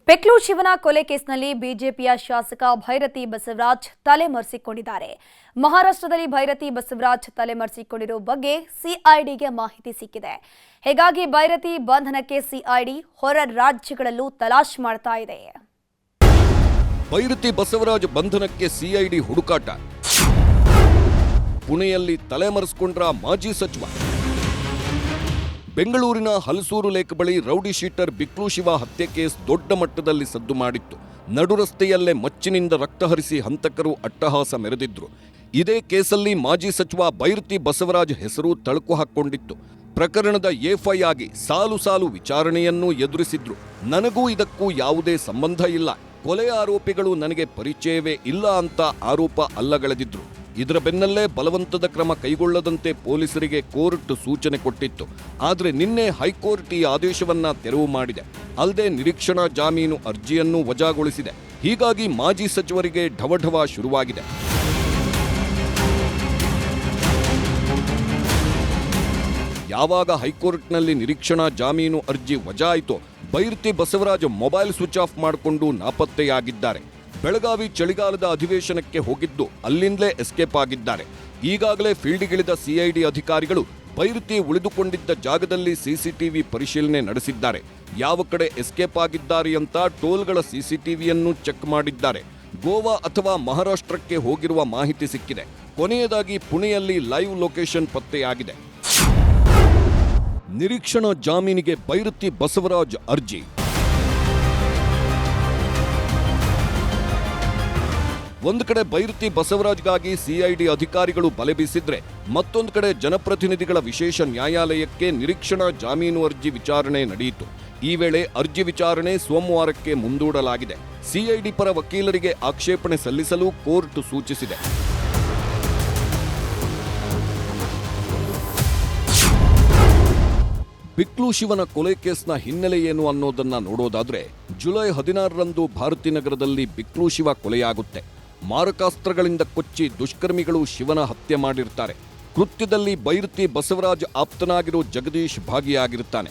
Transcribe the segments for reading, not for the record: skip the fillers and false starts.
ಪೆಕ್ಲು ಶಿವನ ಕೊಲೆ ಕೇಸ್ನಲ್ಲಿ ಬಿಜೆಪಿಯ ಶಾಸಕ ಭೈರತಿ ಬಸವರಾಜ್ ತಲೆಮರೆಸಿಕೊಂಡಿದ್ದಾರೆ. ಮಹಾರಾಷ್ಟ್ರದಲ್ಲಿ ಭೈರತಿ ಬಸವರಾಜ್ ತಲೆಮರೆಸಿಕೊಂಡಿರೋ ಬಗ್ಗೆ ಸಿಐಡಿಗೆ ಮಾಹಿತಿ ಸಿಕ್ಕಿದೆ. ಹೀಗಾಗಿ ಭೈರತಿ ಬಂಧನಕ್ಕೆ ಸಿಐಡಿ ಹೊರ ರಾಜ್ಯಗಳಲ್ಲೂ ತಲಾಶ್ ಮಾಡ್ತಾ ಇದೆ. ಭೈರತಿ ಬಸವರಾಜ್ ಬಂಧನಕ್ಕೆ ಸಿಐಡಿ ಹುಡುಕಾಟ. ಪುಣೆಯಲ್ಲಿ ತಲೆಮರೆಸಿಕೊಂಡ್ರ ಮಾಜಿ ಸಚಿವ. ಬೆಂಗಳೂರಿನ ಹಲಸೂರು ಲೇಕ್ ಬಳಿ ರೌಡಿ ಶೀಟರ್ ಬಿಕ್ಲು ಶಿವ ಹತ್ಯೆ ಕೇಸ್ ದೊಡ್ಡ ಮಟ್ಟದಲ್ಲಿ ಸದ್ದು ಮಾಡಿತ್ತು. ನಡು ರಸ್ತೆಯಲ್ಲೇ ಮಚ್ಚಿನಿಂದ ರಕ್ತ ಹರಿಸಿ ಹಂತಕರು ಅಟ್ಟಹಾಸ ಮೆರೆದಿದ್ರು. ಇದೇ ಕೇಸಲ್ಲಿ ಮಾಜಿ ಸಚಿವ ಭೈರತಿ ಬಸವರಾಜ್ ಹೆಸರು ತಳುಕು ಹಾಕೊಂಡಿತ್ತು. ಪ್ರಕರಣದ ಎಫ್ಐ ಆಗಿ ಸಾಲು ಸಾಲು ವಿಚಾರಣೆಯನ್ನೂ ಎದುರಿಸಿದ್ರು. ನನಗೂ ಇದಕ್ಕೂ ಯಾವುದೇ ಸಂಬಂಧ ಇಲ್ಲ, ಕೊಲೆ ಆರೋಪಿಗಳು ನನಗೆ ಪರಿಚಯವೇ ಇಲ್ಲ ಅಂತ ಆರೋಪ ಅಲ್ಲಗಳೆದಿದ್ರು. ಇದರ ಬೆನ್ನಲ್ಲೇ ಬಲವಂತದ ಕ್ರಮ ಕೈಗೊಳ್ಳದಂತೆ ಪೊಲೀಸರಿಗೆ ಕೋರ್ಟ್ ಸೂಚನೆ ಕೊಟ್ಟಿತ್ತು. ಆದರೆ ನಿನ್ನೆ ಹೈಕೋರ್ಟ್ ಈ ಆದೇಶವನ್ನ ತೆರವು ಮಾಡಿದೆ. ಅಲ್ಲದೆ ನಿರೀಕ್ಷಣಾ ಜಾಮೀನು ಅರ್ಜಿಯನ್ನು ವಜಾಗೊಳಿಸಿದೆ. ಹೀಗಾಗಿ ಮಾಜಿ ಸಚಿವರಿಗೆ ಢವಢವ ಶುರುವಾಗಿದೆ. ಯಾವಾಗ ಹೈಕೋರ್ಟ್ನಲ್ಲಿ ನಿರೀಕ್ಷಣಾ ಜಾಮೀನು ಅರ್ಜಿ ವಜಾ ಆಯಿತೋ Byrathi Basavaraj mobile switch off ಮಾಡಿಕೊಂಡು ನಾಪತ್ತೆಯಾಗಿದ್ದಾರೆ. ಬೆಳಗಾವಿ ಚಳಿಗಾಲದ ಅಧಿವೇಶನಕ್ಕೆ ಹೋಗಿದ್ದು ಅಲ್ಲಿಂದಲೇ ಎಸ್ಕೇಪ್ ಆಗಿದ್ದಾರೆ. ಈಗಾಗಲೇ ಫೀಲ್ಡ್ಗಿಳಿದ ಸಿಐಡಿ ಅಧಿಕಾರಿಗಳು ಭೈರತಿ ಉಳಿದುಕೊಂಡಿದ್ದ ಜಾಗದಲ್ಲಿ ಸಿಸಿಟಿವಿ ಪರಿಶೀಲನೆ ನಡೆಸಿದ್ದಾರೆ. ಯಾವ ಕಡೆ ಎಸ್ಕೇಪ್ ಆಗಿದ್ದಾರೆ ಅಂತ ಟೋಲ್ಗಳ ಸಿಸಿಟಿವಿಯನ್ನು ಚೆಕ್ ಮಾಡಿದ್ದಾರೆ. ಗೋವಾ ಅಥವಾ ಮಹಾರಾಷ್ಟ್ರಕ್ಕೆ ಹೋಗಿರುವ ಮಾಹಿತಿ ಸಿಕ್ಕಿದೆ. ಕೊನೆಯದಾಗಿ ಪುಣೆಯಲ್ಲಿ ಲೈವ್ ಲೊಕೇಶನ್ ಪತ್ತೆಯಾಗಿದೆ. ನಿರೀಕ್ಷಣಾ ಜಾಮೀನಿಗೆ ಭೈರತಿ ಬಸವರಾಜ್ ಅರ್ಜಿ. ಒಂದು ಕಡೆ ಭೈರತಿ ಬಸವರಾಜ್ಗಾಗಿ ಸಿಐಡಿ ಅಧಿಕಾರಿಗಳು ಬಲೆ ಬೀಸಿದ್ರೆ, ಮತ್ತೊಂದು ಕಡೆ ಜನಪ್ರತಿನಿಧಿಗಳ ವಿಶೇಷ ನ್ಯಾಯಾಲಯಕ್ಕೆ ನಿರೀಕ್ಷಣಾ ಜಾಮೀನು ಅರ್ಜಿ ವಿಚಾರಣೆ ನಡೆಯಿತು. ಈ ವೇಳೆ ಅರ್ಜಿ ವಿಚಾರಣೆ ಸೋಮವಾರಕ್ಕೆ ಮುಂದೂಡಲಾಗಿದೆ. ಸಿಐಡಿ ಪರ ವಕೀಲರಿಗೆ ಆಕ್ಷೇಪಣೆ ಸಲ್ಲಿಸಲು ಕೋರ್ಟ್ ಸೂಚಿಸಿದೆ. ಬಿಕ್ಲು ಶಿವನ ಕೊಲೆ ಕೇಸ್ನ ಹಿನ್ನೆಲೆ ಏನು ಅನ್ನೋದನ್ನ ನೋಡೋದಾದ್ರೆ, ಜುಲೈ 16ರಂದು ಭಾರತೀನಗರದಲ್ಲಿ ಬಿಕ್ಲು ಶಿವ ಕೊಲೆಯಾಗುತ್ತೆ. ಮಾರಕಾಸ್ತ್ರಗಳಿಂದ ಕೊಚ್ಚಿ ದುಷ್ಕರ್ಮಿಗಳು ಶಿವನ ಹತ್ಯೆ ಮಾಡಿರ್ತಾರೆ. ಕೃತ್ಯದಲ್ಲಿ ಭೈರತಿ ಬಸವರಾಜ್ ಆಪ್ತನಾಗಿರೋ ಜಗದೀಶ್ ಭಾಗಿಯಾಗಿರ್ತಾನೆ.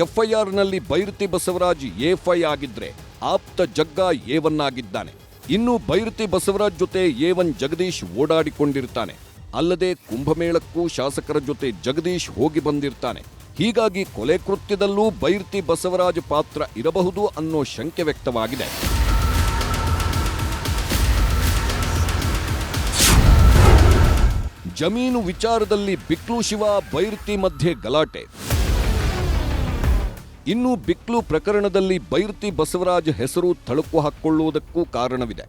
ಎಫ್ಐಆರ್ನಲ್ಲಿ ಭೈರತಿ ಬಸವರಾಜ್ ಎಫ್ಐ ಆಗಿದ್ರೆ ಆಪ್ತ ಜಗ್ಗ ಎ1 ಆಗಿದ್ದಾನೆ. ಇನ್ನು ಭೈರತಿ ಬಸವರಾಜ್ ಜೊತೆ ಎ1 ಜಗದೀಶ್ ಓಡಾಡಿಕೊಂಡಿರ್ತಾನೆ. ಅಲ್ಲದೆ ಕುಂಭಮೇಳಕ್ಕೂ ಶಾಸಕರ ಜೊತೆ ಜಗದೀಶ್ ಹೋಗಿ ಬಂದಿರ್ತಾನೆ. ಹೀಗಾಗಿ ಕೊಲೆ ಕೃತ್ಯದಲ್ಲೂ ಭೈರತಿ ಬಸವರಾಜ್ ಪಾತ್ರ ಇರಬಹುದು ಅನ್ನೋ ಶಂಕೆ ವ್ಯಕ್ತವಾಗಿದೆ. ಜಮೀನು ವಿಚಾರದಲ್ಲಿ ಬಿಕ್ಲು ಶಿವ ಭೈರತಿ ಮಧ್ಯೆ ಗಲಾಟೆ. ಇನ್ನು ಬಿಕ್ಲು ಪ್ರಕರಣದಲ್ಲಿ ಭೈರತಿ ಬಸವರಾಜ್ ಹೆಸರು ತಳುಕು ಹಾಕೊಳ್ಳುವುದಕ್ಕೂ ಕಾರಣವಿದೆ.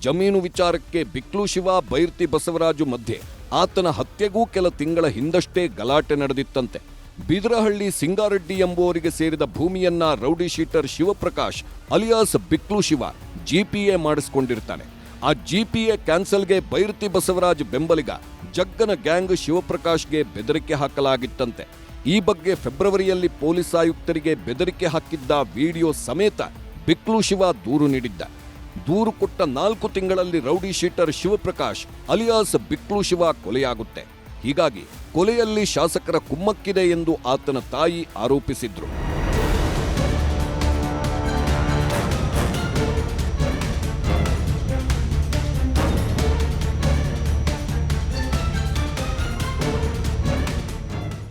ಜಮೀನು ವಿಚಾರಕ್ಕೆ ಬಿಕ್ಲು ಶಿವ ಭೈರತಿ ಬಸವರಾಜು ಮಧ್ಯೆ ಆತನ ಹತ್ಯೆಗೂ ಕೆಲ ತಿಂಗಳ ಹಿಂದಷ್ಟೇ ಗಲಾಟೆ ನಡೆದಿತ್ತಂತೆ. ಬಿದರಹಳ್ಳಿ ಸಿಂಗಾರೆಡ್ಡಿ ಎಂಬುವರಿಗೆ ಸೇರಿದ ಭೂಮಿಯನ್ನ rowdy sheeter Shivaprakash alias Biklu Shiva GPA ಮಾಡಿಸಿಕೊಂಡಿರ್ತಾನೆ. ಆ ಜಿಪಿಎ ಕ್ಯಾನ್ಸಲ್ಗೆ ಭೈರತಿ ಬಸವರಾಜ್ ಬೆಂಬಲಿಗ ಜಗ್ಗನ ಗ್ಯಾಂಗ್ ಶಿವಪ್ರಕಾಶ್ಗೆ ಬೆದರಿಕೆ ಹಾಕಲಾಗಿತ್ತಂತೆ. ಈ ಬಗ್ಗೆ ಫೆಬ್ರವರಿಯಲ್ಲಿ ಪೊಲೀಸ್ ಆಯುಕ್ತರಿಗೆ ಬೆದರಿಕೆ ಹಾಕಿದ್ದ ವಿಡಿಯೋ ಸಮೇತ ಬಿಕ್ಲು ಶಿವ ದೂರು ನೀಡಿದ್ದ. ದೂರು ಕೊಟ್ಟ 4 ತಿಂಗಳಲ್ಲಿ rowdy sheeter Shivaprakash alias Biklu Shiva ಕೊಲೆಯಾಗುತ್ತೆ. ಹೀಗಾಗಿ ಕೊಲೆಯಲ್ಲಿ ಶಾಸಕರ ಕುಮ್ಮಕ್ಕಿದೆ ಎಂದು ಆತನ ತಾಯಿ ಆರೋಪಿಸಿದ್ರು.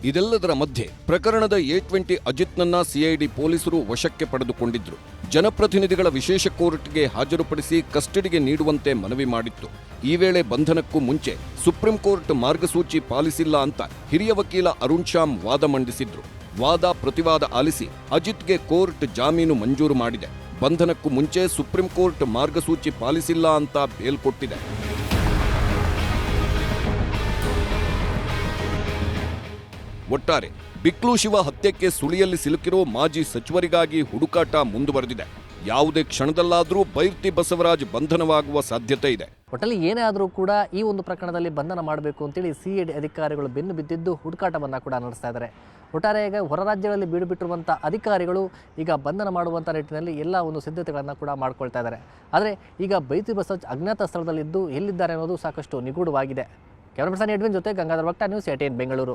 ಇದೆಲ್ಲದರ ಮಧ್ಯೆ ಪ್ರಕರಣದ A20 ಅಜಿತ್ನನ್ನ ಸಿಐಡಿ ಪೊಲೀಸರು ವಶಕ್ಕೆ ಪಡೆದುಕೊಂಡಿದ್ರು. ಜನಪ್ರತಿನಿಧಿಗಳ ವಿಶೇಷ ಕೋರ್ಟ್ಗೆ ಹಾಜರುಪಡಿಸಿ ಕಸ್ಟಡಿಗೆ ನೀಡುವಂತೆ ಮನವಿ ಮಾಡಿತ್ತು. ಈ ವೇಳೆ ಬಂಧನಕ್ಕೂ ಮುಂಚೆ ಸುಪ್ರೀಂ ಕೋರ್ಟ್ ಮಾರ್ಗಸೂಚಿ ಪಾಲಿಸಿಲ್ಲ ಅಂತ ಹಿರಿಯ ವಕೀಲ ಅರುಣ್ ಶ್ಯಾಮ್ ವಾದ ಮಂಡಿಸಿದ್ರು. ವಾದ ಪ್ರತಿವಾದ ಆಲಿಸಿ ಅಜಿತ್ಗೆ ಕೋರ್ಟ್ ಜಾಮೀನು ಮಂಜೂರು ಮಾಡಿದೆ. ಬಂಧನಕ್ಕೂ ಮುಂಚೆ ಸುಪ್ರೀಂ ಕೋರ್ಟ್ ಮಾರ್ಗಸೂಚಿ ಪಾಲಿಸಿಲ್ಲ ಅಂತ ಬೇಲ್ ಕೊಟ್ಟಿದೆ. ಒಟ್ಟಾರೆ ಬಿಕ್ಲು ಶಿವ ಹತ್ಯೆಗೆ ಸುಳಿಯಲ್ಲಿ ಸಿಲುಕಿರೋ ಮಾಜಿ ಸಚಿವರಿಗಾಗಿ ಹುಡುಕಾಟ ಮುಂದುವರೆದಿದೆ. ಯಾವುದೇ ಕ್ಷಣದಲ್ಲಾದರೂ ಭೈರತಿ ಬಸವರಾಜ್ ಬಂಧನವಾಗುವ ಸಾಧ್ಯತೆ ಇದೆ. ಒಟ್ಟಲ್ಲಿ ಏನೇ ಆದರೂ ಕೂಡ ಈ ಒಂದು ಪ್ರಕರಣದಲ್ಲಿ ಬಂಧನ ಮಾಡಬೇಕು ಅಂತೇಳಿ ಸಿಐಡಿ ಅಧಿಕಾರಿಗಳು ಬೆನ್ನು ಬಿದ್ದಿದ್ದು ಹುಡುಕಾಟವನ್ನು ಕೂಡ ನಡೆಸ್ತಾ ಇದ್ದಾರೆ. ಒಟ್ಟಾರೆ ಈಗ ಹೊರ ರಾಜ್ಯಗಳಲ್ಲಿ ಬೀಡು ಬಿಟ್ಟಿರುವಂಥ ಅಧಿಕಾರಿಗಳು ಈಗ ಬಂಧನ ಮಾಡುವಂಥ ನಿಟ್ಟಿನಲ್ಲಿ ಎಲ್ಲ ಒಂದು ಸಿದ್ಧತೆಗಳನ್ನು ಕೂಡ ಮಾಡ್ಕೊಳ್ತಾ ಇದ್ದಾರೆ. ಆದರೆ ಈಗ ಭೈರತಿ ಬಸವರಾಜ್ ಅಜ್ಞಾತ ಸ್ಥಳದಲ್ಲಿದ್ದು ಎಲ್ಲಿದ್ದಾರೆ ಅನ್ನೋದು ಸಾಕಷ್ಟು ನಿಗೂಢವಾಗಿದೆ. ಕ್ಯಾಮರಾ ಪರ್ಸನ್ ಎಡ್ವಿನ್ ಜೊತೆ ಗಂಗಾಧರ್ ವಕ್ಟ, ನ್ಯೂಸ್ 18 ಬೆಂಗಳೂರು.